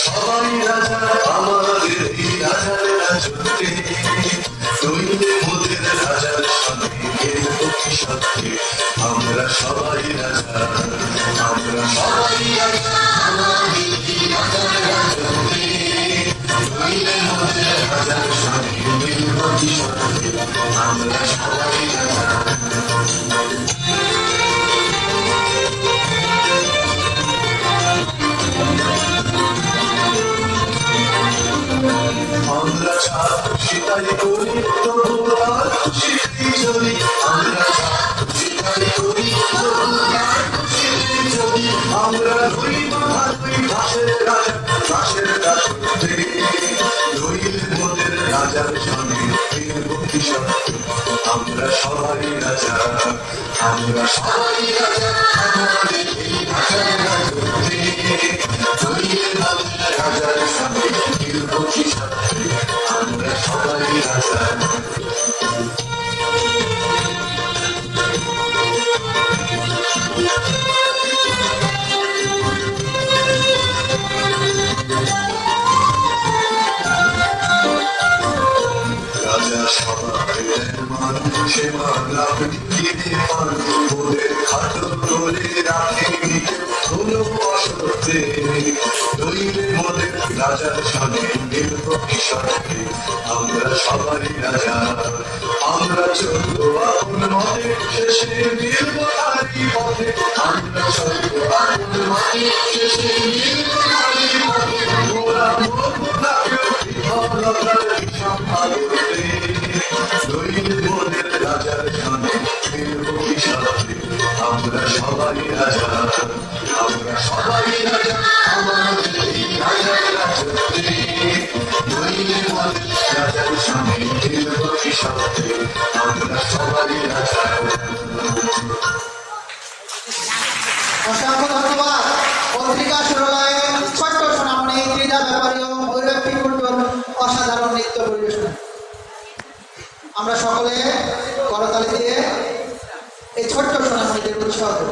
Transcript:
সবাই রাজা আমাদের এই রাজার রাজত্বে, নইলে মোদের রাজার সঙ্গে খেলবো কি সত্যি। আমরা সবাই রাজা, আমরা সবাই রাজা আমাদের এই রাজার রাজত্বে, নইলে মোদের রাজার সঙ্গে খেলবো কি সত্যি। আমরা সবাই রাজা। আমরা যা খুশি তাই করি, তবু আর খুশিতেই চলি। আমরা যা খুশি তাই করি, তবু আর খুশিতেই চলি। আমরা দুই মাথা দুই ঘাসের রাজা, ঘাসের রাজত্বে, নইলে মোদের রাজার সঙ্গে খেলবো কি সত্যি। আমরা সবাই রাজা, আমরা সবাই রাজা আমাদের এই রাজার রাজত্বে, নইলে মোদের রাজার সঙ্গে খেলবো কি সত্যি। আমরা সবাই রাজা। রাজা সবাই মান, সে মানলাম গিয়ে পান, ওদের খাটো করে রাখে নিতে হলো অসত্যে, নইলে মোদের রাজার সঙ্গে খেলবো কি সত্যি। আমরা সবাই রাজা, আমরা চলবো আপন মতে, শেষে মিলবো তারই পথে। আমরা চলবো আপন মতে, শেষে মিলবো তারই পথে। ওরা বলবো থাকে বিফলতার বিষম আলোতে, নইলে মোদের রাজার সঙ্গে খেলবো কি সত্যি। আমরা সবাই রাজা, আমরা সবাই রাজা আমাদের এই রাজার রাজত্বে, নইলে মোদের রাজার সঙ্গে খেলবো কি সত্যি। আমরা সবাই রাজা। অসংখ্য ধন্যবাদ। পত্রিকা শিরোনামে ছোট্ট সোনামণি ক্রীড়া ব্যাপারী ও ভৈরব কুণ্ডুর অসাধারণ নৃত্য পরিবেশনা। আমরা সকলে করতালি দিয়ে এই ছোট্ট সোনামণিদের উৎসাহ দেব।